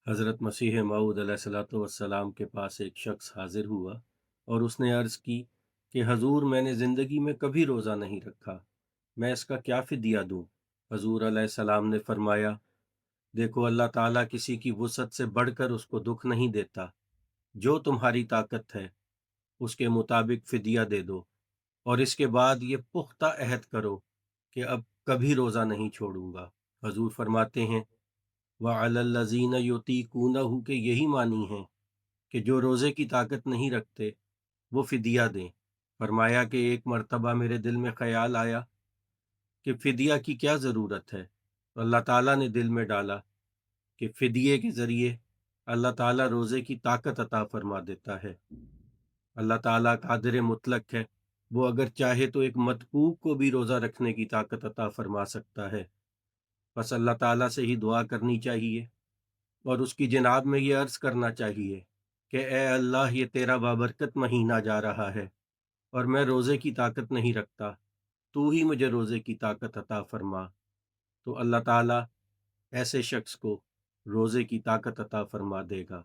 حضرت مسیح موعود علیہ الصلوۃ والسلام کے پاس ایک شخص حاضر ہوا اور اس نے عرض کی کہ حضور، میں نے زندگی میں کبھی روزہ نہیں رکھا، میں اس کا کیا فدیہ دوں؟ حضور علیہ السلام نے فرمایا، دیکھو، اللہ تعالیٰ کسی کی وسعت سے بڑھ کر اس کو دکھ نہیں دیتا۔ جو تمہاری طاقت ہے اس کے مطابق فدیہ دے دو، اور اس کے بعد یہ پختہ عہد کرو کہ اب کبھی روزہ نہیں چھوڑوں گا۔ حضور فرماتے ہیں، وَعَلَى الَّذِينَ يُطِيقُونَهُ، کہ یہی معنی ہے کہ جو روزے کی طاقت نہیں رکھتے وہ فدیہ دیں۔ فرمایا کہ ایک مرتبہ میرے دل میں خیال آیا کہ فدیہ کی کیا ضرورت ہے، تو اللہ تعالیٰ نے دل میں ڈالا کہ فدیے کے ذریعے اللہ تعالیٰ روزے کی طاقت عطا فرما دیتا ہے۔ اللہ تعالیٰ قادر مطلق ہے، وہ اگر چاہے تو ایک متبوع کو بھی روزہ رکھنے کی طاقت عطا فرما سکتا ہے۔ بس اللہ تعالیٰ سے ہی دعا کرنی چاہیے اور اس کی جناب میں یہ عرض کرنا چاہیے کہ اے اللہ، یہ تیرا بابرکت مہینہ جا رہا ہے اور میں روزے کی طاقت نہیں رکھتا، تو ہی مجھے روزے کی طاقت عطا فرما۔ تو اللہ تعالیٰ ایسے شخص کو روزے کی طاقت عطا فرما دے گا۔